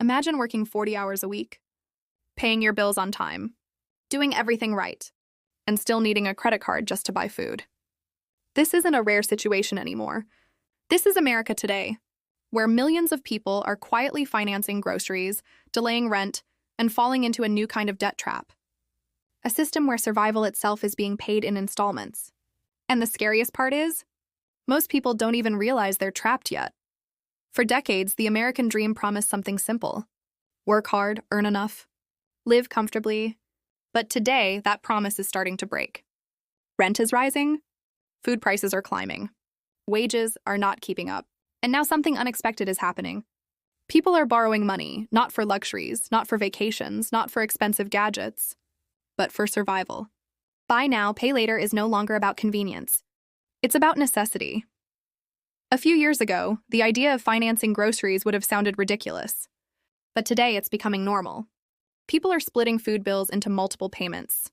Imagine working 40 hours a week, paying your bills on time, doing everything right, and still needing a credit card just to buy food. This isn't a rare situation anymore. This is America today, where millions of people are quietly financing groceries, delaying rent, and falling into a new kind of debt trap. A system where survival itself is being paid in installments. And the scariest part is, most people don't even realize they're trapped yet. For decades, the American dream promised something simple. Work hard, earn enough, live comfortably. But today, that promise is starting to break. Rent is rising, food prices are climbing, wages are not keeping up, and now something unexpected is happening. People are borrowing money, not for luxuries, not for vacations, not for expensive gadgets, but for survival. Buy now, pay later is no longer about convenience. It's about necessity. A few years ago, the idea of financing groceries would have sounded ridiculous. But today, it's becoming normal. People are splitting food bills into multiple payments.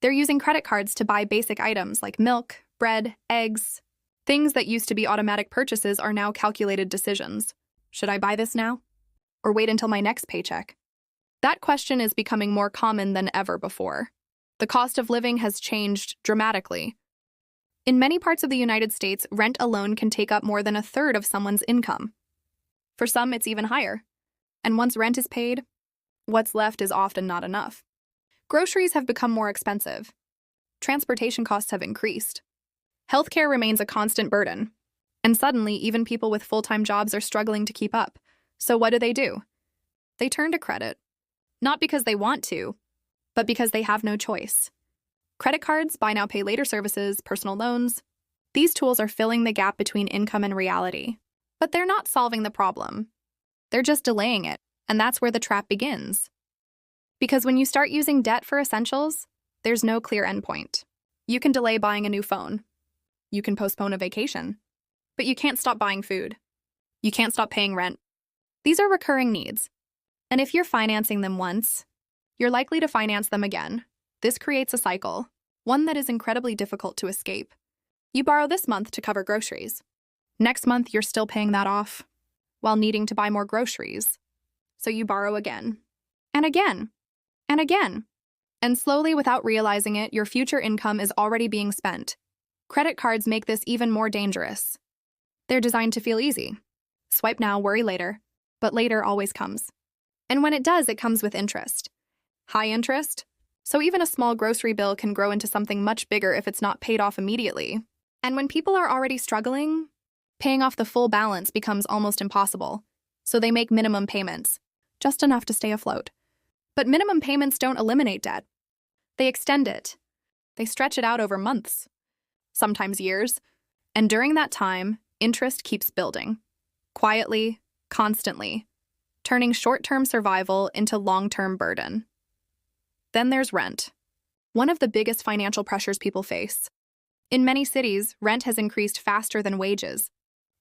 They're using credit cards to buy basic items like milk, bread, eggs. Things that used to be automatic purchases are now calculated decisions. Should I buy this now? Or wait until my next paycheck? That question is becoming more common than ever before. The cost of living has changed dramatically. In many parts of the United States, rent alone can take up more than a third of someone's income. For some, it's even higher. And once rent is paid, what's left is often not enough. Groceries have become more expensive. Transportation costs have increased. Healthcare remains a constant burden. And suddenly, even people with full-time jobs are struggling to keep up. So what do? They turn to credit. Not because they want to, but because they have no choice. Credit cards, buy now, pay later services, personal loans. These tools are filling the gap between income and reality. But they're not solving the problem. They're just delaying it, and that's where the trap begins. Because when you start using debt for essentials, there's no clear endpoint. You can delay buying a new phone. You can postpone a vacation. But you can't stop buying food. You can't stop paying rent. These are recurring needs. And if you're financing them once, you're likely to finance them again. This creates a cycle, one that is incredibly difficult to escape. You borrow this month to cover groceries. Next month, you're still paying that off, while needing to buy more groceries. So you borrow again, and again, and again. And slowly, without realizing it, your future income is already being spent. Credit cards make this even more dangerous. They're designed to feel easy. Swipe now, worry later. But later always comes. And when it does, it comes with interest. High interest. So even a small grocery bill can grow into something much bigger if it's not paid off immediately. And when people are already struggling, paying off the full balance becomes almost impossible. So they make minimum payments, just enough to stay afloat. But minimum payments don't eliminate debt. They extend it. They stretch it out over months, sometimes years. And during that time, interest keeps building. Quietly, constantly, turning short-term survival into long-term burden. Then there's rent, one of the biggest financial pressures people face. In many cities, rent has increased faster than wages,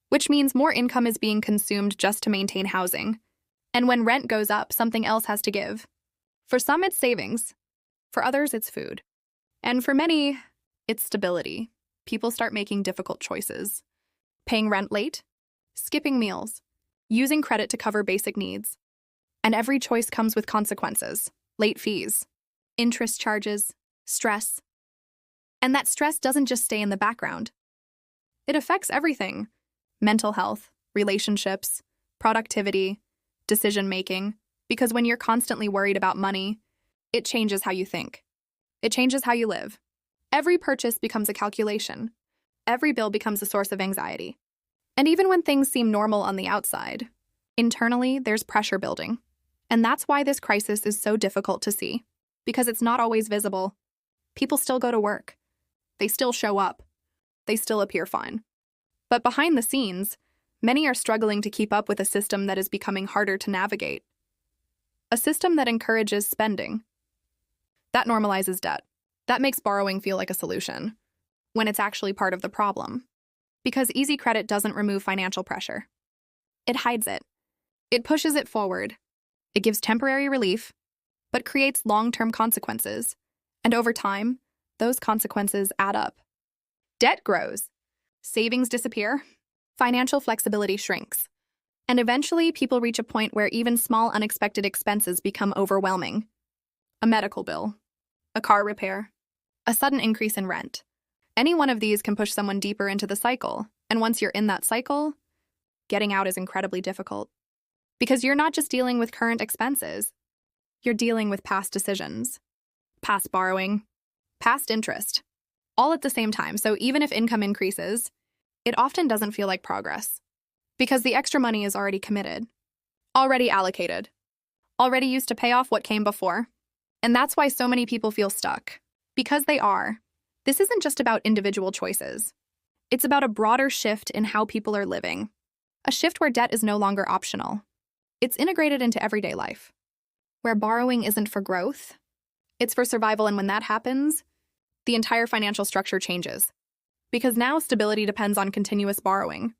which means more income is being consumed just to maintain housing. And when rent goes up, something else has to give. For some, it's savings. For others, it's food. And for many, it's stability. People start making difficult choices. Paying rent late, skipping meals, using credit to cover basic needs. And every choice comes with consequences, late fees, interest charges, stress. And that stress doesn't just stay in the background. It affects everything: mental health, relationships, productivity, decision-making. Because when you're constantly worried about money, it changes how you think. It changes how you live. Every purchase becomes a calculation. Every bill becomes a source of anxiety. And even when things seem normal on the outside, internally there's pressure building. And that's why this crisis is so difficult to see. Because it's not always visible. People still go to work. They still show up. They still appear fine. But behind the scenes, many are struggling to keep up with a system that is becoming harder to navigate. A system that encourages spending. That normalizes debt. That makes borrowing feel like a solution, when it's actually part of the problem. Because easy credit doesn't remove financial pressure. It hides it. It pushes it forward. It gives temporary relief, but creates long-term consequences. And over time, those consequences add up. Debt grows. Savings disappear. Financial flexibility shrinks. And eventually, people reach a point where even small unexpected expenses become overwhelming. A medical bill, a car repair, a sudden increase in rent. Any one of these can push someone deeper into the cycle, and once you're in that cycle, getting out is incredibly difficult. Because you're not just dealing with current expenses, you're dealing with past decisions, past borrowing, past interest, all at the same time. So even if income increases, it often doesn't feel like progress. Because the extra money is already committed, already allocated, already used to pay off what came before. And that's why so many people feel stuck. Because they are. This isn't just about individual choices. It's about a broader shift in how people are living. A shift where debt is no longer optional. It's integrated into everyday life. Where borrowing isn't for growth, it's for survival, and when that happens, the entire financial structure changes. Because now stability depends on continuous borrowing,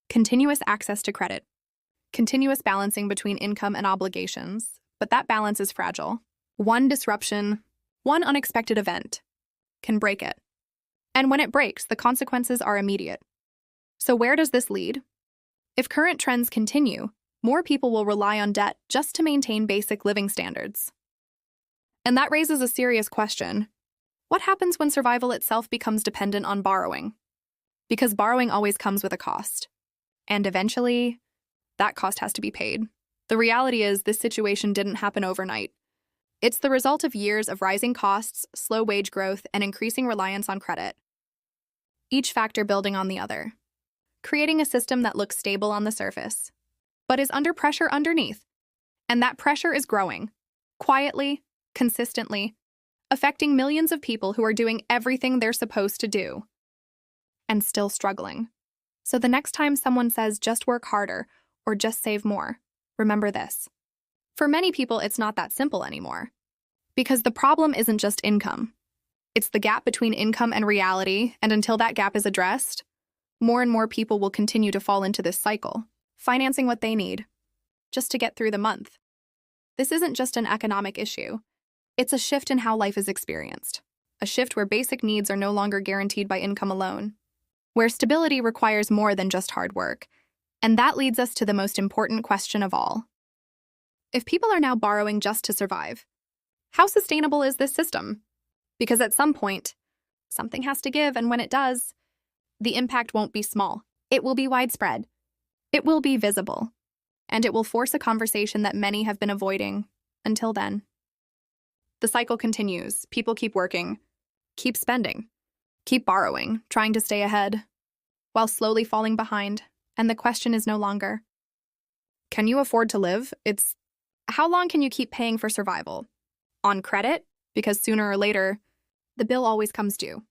continuous access to credit, continuous balancing between income and obligations, but that balance is fragile. One disruption, one unexpected event, can break it. And when it breaks, the consequences are immediate. So where does this lead? If current trends continue, more people will rely on debt just to maintain basic living standards. And that raises a serious question. What happens when survival itself becomes dependent on borrowing? Because borrowing always comes with a cost. And eventually, that cost has to be paid. The reality is, this situation didn't happen overnight. It's the result of years of rising costs, slow wage growth, and increasing reliance on credit. Each factor building on the other, creating a system that looks stable on the surface, but is under pressure underneath. And that pressure is growing, quietly, consistently, affecting millions of people who are doing everything they're supposed to do, and still struggling. So the next time someone says just work harder or just save more, remember this. For many people, it's not that simple anymore. Because the problem isn't just income. It's the gap between income and reality, and until that gap is addressed, more and more people will continue to fall into this cycle, financing what they need, just to get through the month. This isn't just an economic issue. It's a shift in how life is experienced. A shift where basic needs are no longer guaranteed by income alone. Where stability requires more than just hard work. And that leads us to the most important question of all. If people are now borrowing just to survive, how sustainable is this system? Because at some point, something has to give, and when it does, the impact won't be small. It will be widespread. It will be visible. And it will force a conversation that many have been avoiding until then. The cycle continues. People keep working, keep spending, keep borrowing, trying to stay ahead, while slowly falling behind. And the question is no longer, can you afford to live? It's, how long can you keep paying for survival? On credit? Because sooner or later, the bill always comes due.